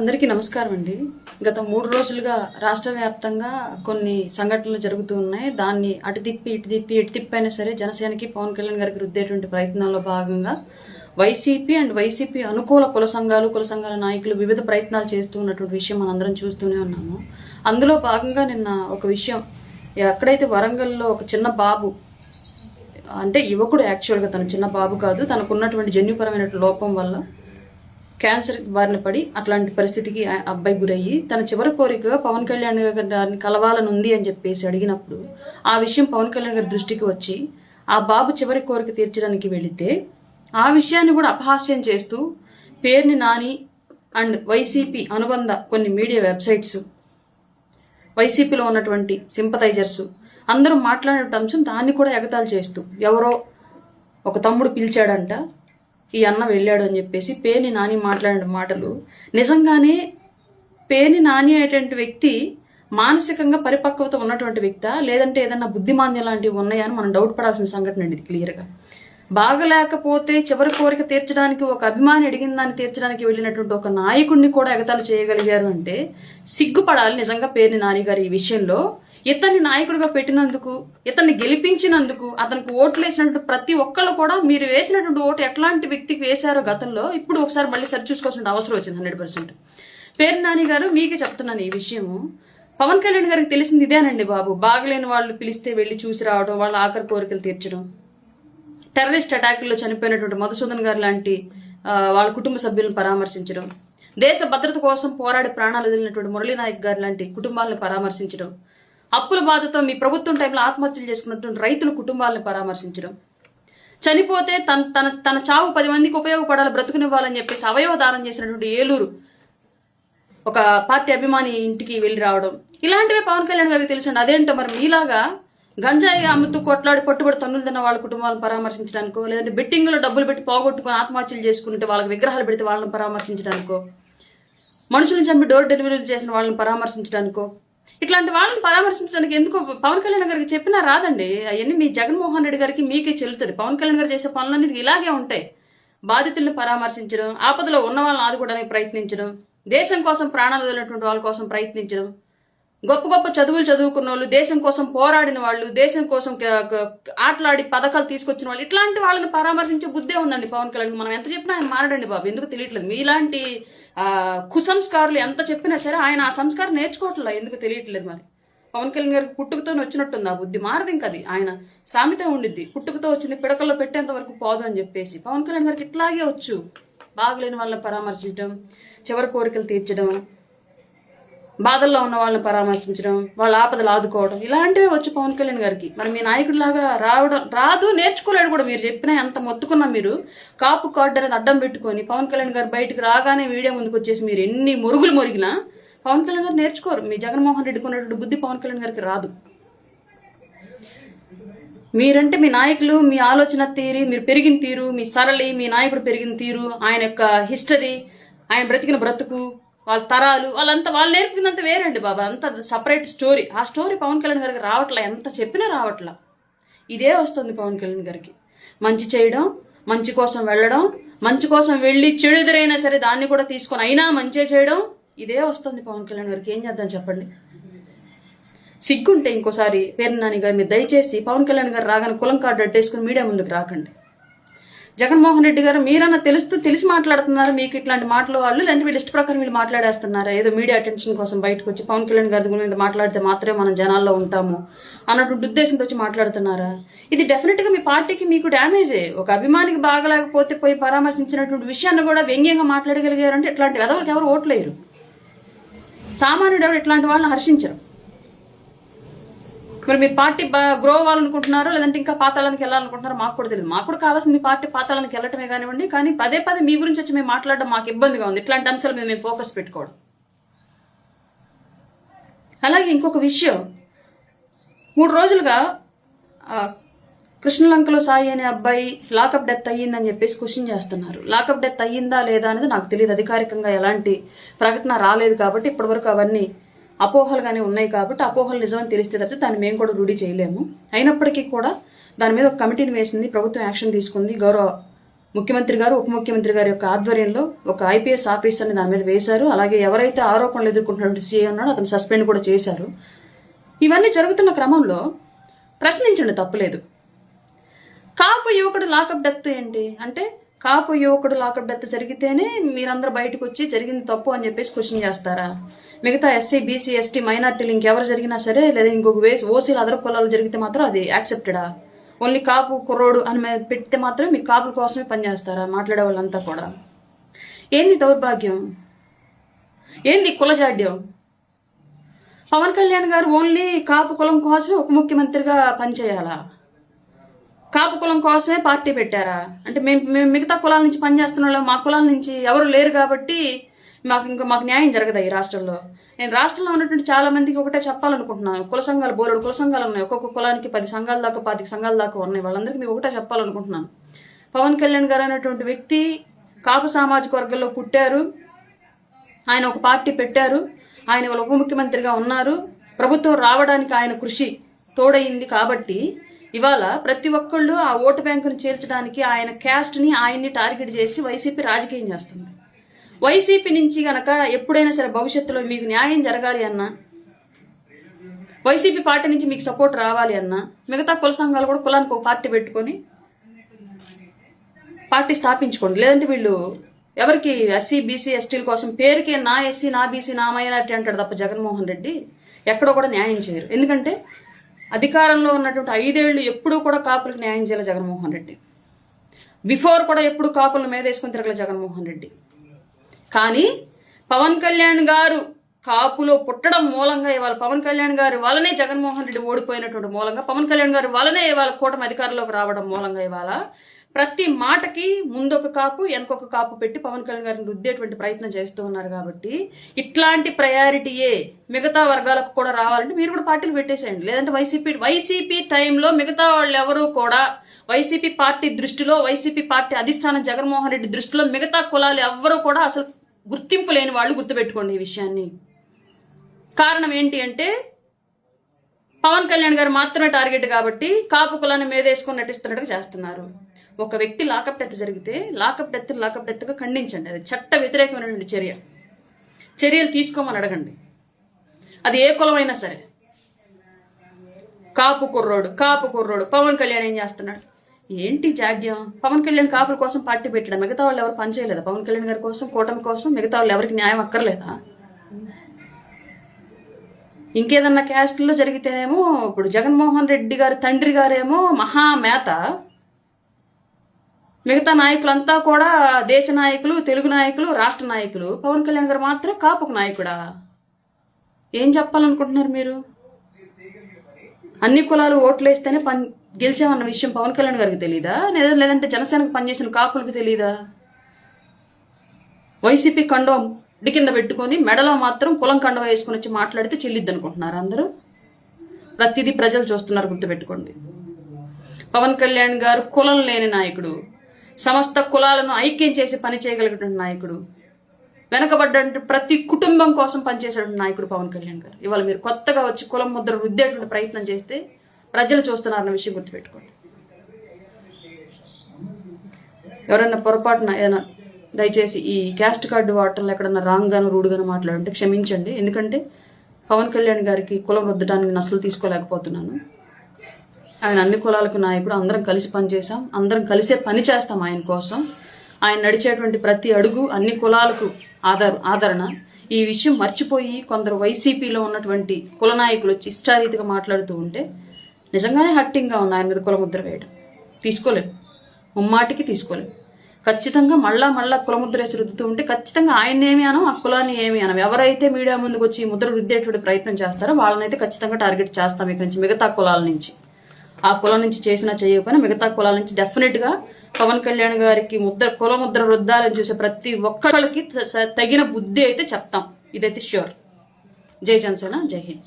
అందరికీ నమస్కారం అండి. గత 3 రోజులుగా రాష్ట్ర వ్యాప్తంగా కొన్ని సంఘటనలు జరుగుతూ ఉన్నాయి. దాన్ని అటు తిప్పి ఇటు తిప్పి అయినా సరే జనసేనకి పవన్ కళ్యాణ్ గారికి రుద్దేటువంటి ప్రయత్నంలో భాగంగా వైసీపీ అనుకూల కుల సంఘాల నాయకులు వివిధ ప్రయత్నాలు చేస్తూ ఉన్నటువంటి విషయం మనందరం చూస్తూనే ఉన్నాము. అందులో భాగంగా నిన్న ఒక విషయం, ఎక్కడైతే వరంగల్లో ఒక చిన్న బాబు, అంటే యువకుడు, యాక్చువల్గా తను చిన్న బాబు కాదు, తనకున్నటువంటి జన్యుపరమైన లోపం వల్ల క్యాన్సర్ బారిన పడి అట్లాంటి పరిస్థితికి అబ్బాయి గురయ్యి తన చివరి కోరిక పవన్ కళ్యాణ్ గారిని కలవాలని ఉంది అని చెప్పేసి అడిగినప్పుడు ఆ విషయం పవన్ కళ్యాణ్ గారి దృష్టికి వచ్చి ఆ బాబు చివరి కోరిక తీర్చడానికి వెళితే ఆ విషయాన్ని కూడా అపహాస్యం చేస్తూ పేర్ని నాని అండ్ వైసీపీ అనుబంధ కొన్ని మీడియా వెబ్సైట్స్, వైసీపీలో ఉన్నటువంటి సింపథైజర్స్ అందరూ మాట్లాడిన అంశం దాన్ని కూడా ఎగతాళి చేస్తూ, ఎవరో ఒక తమ్ముడు పిలిచాడంట, ఈ అన్న వెళ్ళాడు అని చెప్పేసి పేర్ని నాని మాట్లాడిన మాటలు నిజంగానే పేర్ని నాని అనేటువంటి వ్యక్తి మానసికంగా పరిపక్వత ఉన్నటువంటి వ్యక్తా, లేదంటే ఏదన్నా బుద్ధిమాంద్యం లాంటివి ఉన్నాయా అని మనం డౌట్ పడాల్సిన సంఘటన అండి ఇది. క్లియర్గా బాగలేకపోతే చివరి కోరిక తీర్చడానికి, ఒక అభిమాని అడిగిన దాన్ని తీర్చడానికి వెళ్ళినటువంటి ఒక నాయకుడిని కూడా ఎగతాళి చేయగలిగారు అంటే సిగ్గుపడాలి నిజంగా పేర్ని నాని గారు. ఈ విషయంలో ఇతన్ని నాయకుడిగా పెట్టినందుకు, ఇతన్ని గెలిపించినందుకు, అతనికి ఓట్లు వేసినటువంటి ప్రతి ఒక్కళ్ళు కూడా మీరు వేసినటువంటి ఓటు ఎట్లాంటి వ్యక్తికి వేశారో గతంలో ఇప్పుడు ఒకసారి మళ్ళీ సరి చూసుకోవాల్సిన అవసరం వచ్చింది 100%. పేర్ని నాని గారు మీకే చెప్తున్నాను ఈ విషయము. పవన్ కళ్యాణ్ గారికి తెలిసింది ఇదేనండి బాబు, బాగలేని వాళ్ళు పిలిస్తే వెళ్ళి చూసి రావడం, వాళ్ళ ఆఖరి కోరికలు తీర్చడం, టెర్రరిస్ట్ అటాకుల్లో చనిపోయినటువంటి మధుసూదన్ గారు లాంటి వాళ్ళ కుటుంబ సభ్యులను పరామర్శించడం, దేశ భద్రత కోసం పోరాడి ప్రాణాలు వదిలినటువంటి మురళీ నాయక్ గారు లాంటి కుటుంబాలను పరామర్శించడం, అప్పుల బాధతో మీ ప్రభుత్వం టైంలో ఆత్మహత్యలు చేసుకున్నటువంటి రైతుల కుటుంబాలను పరామర్శించడం, చనిపోతే తన చావు 10 మందికి ఉపయోగపడాలి, బ్రతుకునివ్వాలని చెప్పేసి అవయవ దానం చేసినటువంటి ఏలూరు ఒక పార్టీ అభిమాని ఇంటికి వెళ్ళి రావడం, ఇలాంటివే పవన్ కళ్యాణ్ గారికి తెలిసండి. అదేంటో మరి మీలాగా గంజాయి అమ్ముతూ కొట్లాడి పట్టుబడి తన్నులు తిన్న వాళ్ళ కుటుంబాలను పరామర్శించడానికో, లేదంటే బెట్టింగ్లో డబ్బులు పెట్టి పోగొట్టుకుని ఆత్మహత్యలు చేసుకుంటే వాళ్ళకి విగ్రహాలు పెడితే వాళ్ళని పరామర్శించడానికో, మనుషులను చంపి డోర్ డెలివరీ చేసిన వాళ్ళని పరామర్శించడానికో, ఇట్లాంటి వాళ్ళని పరామర్శించడానికి ఎందుకు పవన్ కళ్యాణ్ గారికి చెప్పినా రాదండి. అవన్నీ మీ జగన్మోహన్ రెడ్డి గారికి మీకే చెల్లుతుంది. పవన్ కళ్యాణ్ గారు చేసే పనులన్నీ ఇలాగే ఉంటాయి. బాధితుల్ని పరామర్శించడం, ఆపదలో ఉన్న వాళ్ళని ఆదుకోవడానికి ప్రయత్నించడం, దేశం కోసం ప్రాణాలు వదిలినటువంటి వాళ్ళ కోసం ప్రయత్నించడం, గొప్ప గొప్ప చదువులు చదువుకున్న వాళ్ళు, దేశం కోసం పోరాడిన వాళ్ళు, దేశం కోసం ఆటలాడి పథకాలు తీసుకొచ్చిన వాళ్ళు, ఇట్లాంటి వాళ్ళని పరామర్శించే బుద్ధే ఉందండి పవన్ కళ్యాణ్. మనం ఎంత చెప్పినా ఆయన మారడండి బాబు, ఎందుకు తెలియట్లేదు. మీలాంటి కుసంస్కారులు ఎంత చెప్పినా సరే ఆయన ఆ సంస్కారం నేర్చుకోవట్లేదు, ఎందుకు తెలియట్లేదు. మరి పవన్ కళ్యాణ్ గారికి పుట్టుకతో వచ్చినట్టుంది ఆ బుద్ధి, మారదు ఇంకా అది. ఆయన సామెత ఉండిద్ది, పుట్టుకతో వచ్చింది పిడకల్లో పెట్టేంత వరకు పోదు అని చెప్పేసి. పవన్ కళ్యాణ్ గారికి ఇట్లాగే వచ్చు, బాగలేని వాళ్ళని పరామర్శించడం, చివరి కోరికలు తీర్చడం, బాధల్లో ఉన్న వాళ్ళని పరామర్శించడం, వాళ్ళ ఆపదలు ఆదుకోవడం, ఇలాంటివే వచ్చు పవన్ కళ్యాణ్ గారికి. మరి మీ నాయకుడిలాగా రాదు, నేర్చుకోలేడు కూడా. మీరు చెప్పినా ఎంత మొత్తుకున్నా, మీరు కాపు కార్డు అనేది అడ్డం పెట్టుకొని పవన్ కళ్యాణ్ గారు బయటకు రాగానే మీడియా ముందుకు వచ్చేసి మీరు ఎన్ని మురుగులు మొరిగినా పవన్ కళ్యాణ్ గారు నేర్చుకోరు. మీ జగన్మోహన్ రెడ్డికి ఉన్నటువంటి బుద్ధి పవన్ కళ్యాణ్ గారికి రాదు. మీరంటే మీ నాయకులు, మీ ఆలోచన తీరు, మీరు పెరిగిన తీరు, మీ సరళి, మీ నాయకుడు పెరిగిన తీరు, ఆయన యొక్క హిస్టరీ, ఆయన బ్రతికిన బ్రతుకు, వాళ్ళ తరాలు, వాళ్ళంతా వాళ్ళు నేర్పిందంతా వేరండి బాబా, అంత సపరేట్ స్టోరీ. ఆ స్టోరీ పవన్ కళ్యాణ్ గారికి రావట్లా, ఎంత చెప్పినా రావట్లా. ఇదే వస్తుంది పవన్ కళ్యాణ్ గారికి. మంచి చేయడం, మంచి కోసం వెళ్ళడం, మంచి కోసం వెళ్ళి చెడు ఎదురైనా సరే దాన్ని కూడా తీసుకొని అయినా మంచి చేయడం, ఇదే వస్తుంది పవన్ కళ్యాణ్ గారికి. ఏం చేద్దాం చెప్పండి. సిగ్గుంటే ఇంకోసారి పేర్ని నాని గారు మీరు దయచేసి పవన్ కళ్యాణ్ గారు రాగానే కులం కార్డు అడ్డేసుకుని మీడియా ముందుకు రాకండి. జగన్మోహన్ రెడ్డి గారు మీరన్నా తెలిసి మాట్లాడుతున్నారు, మీకు ఇట్లాంటి మాటలు వాళ్ళు, లేదంటే వీళ్ళు ఇష్ట ప్రకారం వీళ్ళు మాట్లాడేస్తున్నారా, ఏదో మీడియా అటెన్షన్ కోసం బయటకు వచ్చి పవన్ కళ్యాణ్ గారి గురించి మాట్లాడితే మాత్రమే మనం జనాల్లో ఉంటాము అన్నటువంటి ఉద్దేశంతో వచ్చి మాట్లాడుతున్నారా? ఇది డెఫినెట్గా మీ పార్టీకి మీకు డ్యామేజే. ఒక అభిమానికి బాగలేకపోతే పోయి పరామర్శించినటువంటి విషయాన్ని కూడా వ్యంగ్యంగా మాట్లాడగలిగారంటే ఇట్లాంటి వెధవలకు ఎవరు ఓట్లేరు. సామాన్యుడు ఎవరు ఇట్లాంటి వాళ్ళని హర్షించరు. మరి మీరు పార్టీ గ్రో అవ్వాలనుకుంటున్నారో, లేదంటే ఇంకా పాతాళానికి వెళ్ళాలనుకుంటున్నారో మాకు కూడా తెలియదు. మాకు కూడా కావాల్సింది మీ పార్టీ పాతాళానికి వెళ్ళటమే కానివ్వండి, కానీ పదే మీ గురించి వచ్చి మేము మాట్లాడడం మాకు ఇబ్బందిగా ఉంది. ఇట్లాంటి అంశాల మీద మేము ఫోకస్ పెట్టుకోవడం. అలాగే ఇంకొక విషయం, 3 రోజులుగా కృష్ణలంకలో సాయి అనే అబ్బాయి లాకప్ డెత్ అయ్యిందని చెప్పేసి క్వశ్చన్ చేస్తున్నారు. లాకప్ డెత్ అయ్యిందా లేదా అనేది నాకు తెలియదు, అధికారికంగా ఎలాంటి ప్రకటన రాలేదు కాబట్టి ఇప్పటివరకు అవన్నీ అపోహలుగానే ఉన్నాయి. కాబట్టి అపోహలు నిజమని తెలిస్తే తప్ప దాన్ని మేము కూడా రూఢి చేయలేము. అయినప్పటికీ కూడా దాని మీద ఒక కమిటీని వేసింది ప్రభుత్వం, యాక్షన్ తీసుకుంది. గౌరవ ముఖ్యమంత్రి గారు ఉప ముఖ్యమంత్రి గారి యొక్క ఆధ్వర్యంలో ఒక ఐపీఎస్ ఆఫీసర్ని దాని మీద వేశారు. అలాగే ఎవరైతే ఆరోపణలు ఎదుర్కొంటున్నటువంటి సీఏ ఉన్నాడో అతను సస్పెండ్ కూడా చేశారు. ఇవన్నీ జరుగుతున్న క్రమంలో ప్రశ్నించండి, తప్పులేదు. కాపు యువకుడు లాకప్ డెత్ ఏంటి అంటే, కాపు యువకుడు లాకప్ డెత్ జరిగితేనే మీరందరూ బయటకు వచ్చి జరిగింది తప్పు అని చెప్పేసి క్వశ్చన్ చేస్తారా? మిగతా ఎస్సీ, బీసీ, ఎస్టీ, మైనార్టీలు ఇంకెవరు జరిగినా సరే, లేదా ఇంకొక ఓసీలు అదర్ కులాలు జరిగితే మాత్రం అది యాక్సెప్టెడా? ఓన్లీ కాపు కుర్రోడు అని పెడితే మాత్రం మీ కాపుల కోసమే పనిచేస్తారా మాట్లాడే వాళ్ళంతా కూడా? ఏంది దౌర్భాగ్యం? ఏంది కులజాడ్యం? పవన్ కళ్యాణ్ గారు ఓన్లీ కాపు కులం కోసమే ఉప ముఖ్యమంత్రిగా పనిచేయాలా? కాపు కులం కోసమే పార్టీ పెట్టారా? అంటే మేము మిగతా కులాల నుంచి పనిచేస్తున్న వాళ్ళు, మా కులాల నుంచి ఎవరు లేరు కాబట్టి మాకు న్యాయం జరగదా ఈ రాష్ట్రంలో? నేను రాష్ట్రంలో ఉన్నటువంటి చాలా మందికి ఒకటే చెప్పాలనుకుంటున్నాను. కుల సంఘాలు, బోలెడు కుల సంఘాలు ఉన్నాయి. ఒక్కొక్క కులానికి 10 సంఘాల దాకా 25 సంఘాల దాకా ఉన్నాయి. వాళ్ళందరికీ మీకు ఒకటే చెప్పాలనుకుంటున్నాను. పవన్ కళ్యాణ్ గారు అనేటువంటి వ్యక్తి కాపు సామాజిక వర్గంలో పుట్టారు. ఆయన ఒక పార్టీ పెట్టారు. ఆయన వాళ్ళ ఉప ముఖ్యమంత్రిగా ఉన్నారు. ప్రభుత్వం రావడానికి ఆయన కృషి తోడయింది కాబట్టి ఇవాళ ప్రతి ఒక్కళ్ళు ఆ ఓటు బ్యాంకును చేర్చడానికి ఆయన క్యాస్ట్ని, ఆయన్ని టార్గెట్ చేసి వైసీపీ రాజకీయం చేస్తుంది. వైసీపీ నుంచి గనక ఎప్పుడైనా సరే భవిష్యత్తులో మీకు న్యాయం జరగాలి అన్నా, వైసీపీ పార్టీ నుంచి మీకు సపోర్ట్ రావాలి అన్నా, మిగతా కుల సంఘాలు కూడా కులానికి ఒక పార్టీ పెట్టుకొని పార్టీ స్థాపించుకోండి. లేదంటే వీళ్ళు ఎవరికి ఎస్సీ, బీసీ, ఎస్టీల కోసం పేరుకే నా ఎస్సీ, నా బీసీ, నా మైనార్టీ అంటాడు తప్ప జగన్మోహన్ రెడ్డి ఎక్కడో కూడా న్యాయం చేయరు. ఎందుకంటే అధికారంలో ఉన్నటువంటి 5 ఏళ్ళు ఎప్పుడూ కూడా కాపులకు న్యాయం చేయాలి జగన్మోహన్ రెడ్డి. బిఫోర్ కూడా ఎప్పుడు కాపుల మీద వేసుకొని తిరగల జగన్మోహన్ రెడ్డి. కానీ పవన్ కళ్యాణ్ గారు కాపులో పుట్టడం మూలంగా ఇవాళ పవన్ కళ్యాణ్ గారి వల్లనే జగన్మోహన్ రెడ్డి ఓడిపోయినటువంటి మూలంగా, పవన్ కళ్యాణ్ గారి వల్లనే ఇవాళ కూటమి అధికారంలోకి రావడం మూలంగా ఇవాళ ప్రతి మాటకి ముందొక కాపు వెనకొక కాపు పెట్టి పవన్ కళ్యాణ్ గారిని రుద్దేటువంటి ప్రయత్నం చేస్తూ ఉన్నారు. కాబట్టి ఇట్లాంటి ప్రయారిటీయే మిగతా వర్గాలకు కూడా రావాలంటే మీరు కూడా పార్టీలు పెట్టేసేయండి. లేదంటే వైసీపీ టైంలో మిగతా వాళ్ళు ఎవరు కూడా వైసీపీ పార్టీ దృష్టిలో, వైసీపీ పార్టీ అధిష్టానం జగన్మోహన్ రెడ్డి దృష్టిలో మిగతా కులాలు ఎవ్వరూ కూడా అసలు గుర్తింపు లేని వాళ్ళు. గుర్తుపెట్టుకోండి ఈ విషయాన్ని. కారణం ఏంటి అంటే పవన్ కళ్యాణ్ గారు మాత్రమే టార్గెట్ కాబట్టి కాపు కులాన్ని మీదేసుకొని నటిస్తున్నట్టుగా చేస్తున్నారు. ఒక వ్యక్తి లాకప్ డెత్ జరిగితే లాకప్ డెత్గా ఖండించండి. అది చట్ట వ్యతిరేకమైనటువంటి చర్యలు తీసుకోమని అడగండి. అది ఏ కులమైనా సరే. కాపు కుర్రోడు పవన్ కళ్యాణ్ ఏం చేస్తున్నాడు? ఏంటి జాడ్యం? పవన్ కళ్యాణ్ కాపుల కోసం పార్టీ పెట్టడం, మిగతా వాళ్ళు ఎవరు పనిచేయలేదా? పవన్ కళ్యాణ్ గారి కోసం, కూటమి కోసం మిగతా వాళ్ళు ఎవరికి న్యాయం అక్కర్లేదా? ఇంకేదన్నా క్యాస్ట్లో జరిగితేనేమో ఇప్పుడు జగన్మోహన్ రెడ్డి గారి తండ్రి గారేమో మహామేత, మిగతా నాయకులంతా కూడా దేశ నాయకులు, తెలుగు నాయకులు, రాష్ట్ర నాయకులు. పవన్ కళ్యాణ్ గారు మాత్రం కాపుకు నాయకుడా? ఏం చెప్పాలనుకుంటున్నారు మీరు? అన్ని కులాలు ఓట్లు వేస్తేనే గెలిచామన్న విషయం పవన్ కళ్యాణ్ గారికి తెలీదా? లేదంటే జనసేనకు పనిచేసిన కాపులకు తెలీదా? వైసీపీ కండం ఇడి కింద పెట్టుకొని మెడలో మాత్రం కులం కండవ వేసుకొని వచ్చి మాట్లాడితే చెల్లిద్ది అనుకుంటున్నారు అందరూ. ప్రతిదీ ప్రజలు చూస్తున్నారు, గుర్తుపెట్టుకోండి. పవన్ కళ్యాణ్ గారు కులం లేని నాయకుడు, సమస్త కులాలను ఐక్యం చేసి పని చేయగలిగినటువంటి నాయకుడు, వెనకబడ్డ ప్రతి కుటుంబం కోసం పనిచేసేటువంటి నాయకుడు పవన్ కళ్యాణ్ గారు. ఇవాళ మీరు కొత్తగా వచ్చి కులం ముద్ర రుద్దేటువంటి ప్రయత్నం చేస్తే ప్రజలు చూస్తున్నారన్న విషయం గుర్తుపెట్టుకోండి. ఎవరైనా పొరపాటున ఏదైనా దయచేసి ఈ క్యాస్ట్ కార్డు వాటర్లో ఎక్కడన్నా రాంగ్గాను రూడ్గాను మాట్లాడుంటే క్షమించండి. ఎందుకంటే పవన్ కళ్యాణ్ గారికి కులం రుద్దడానికి నేను అసలు తీసుకోలేకపోతున్నాను. ఆయన అన్ని కులాలకు నాయకుడు. అందరం కలిసి పనిచేసాం, అందరం కలిసే పని చేస్తాం ఆయన కోసం. ఆయన నడిచేటువంటి ప్రతి అడుగు అన్ని కులాలకు ఆదరణ. ఈ విషయం మర్చిపోయి కొందరు వైసీపీలో ఉన్నటువంటి కుల నాయకులు వచ్చి ఇష్టారీతిగా మాట్లాడుతూ ఉంటే నిజంగానే హట్టింగ్గా ఉంది ఆయన మీద కులముద్ర వేయడం. తీసుకోలేము, ముమ్మాటికి తీసుకోలేము. ఖచ్చితంగా మళ్ళా కులముద్ర వేసి రుద్దుతూ ఉంటే ఖచ్చితంగా ఆయన్ని ఏమి అనం, ఆ కులాన్ని ఏమి అనం. ఎవరైతే మీడియా ముందుకు వచ్చి ముద్ర రుద్దేటువంటి ప్రయత్నం చేస్తారో వాళ్ళనైతే ఖచ్చితంగా టార్గెట్ చేస్తాం. ఇక్కడి నుంచి మిగతా కులాల నుంచి, ఆ కులం నుంచి చేసినా చేయకపోయినా మిగతా కులాల నుంచి డెఫినెట్గా పవన్ కళ్యాణ్ గారికి కులముద్ర రుద్దాలని చూసే ప్రతి ఒక్కరికి తగిన బుద్ధి అయితే చెప్తాం. ఇదైతే ష్యూర్. జై జనసేన, జై హింద్.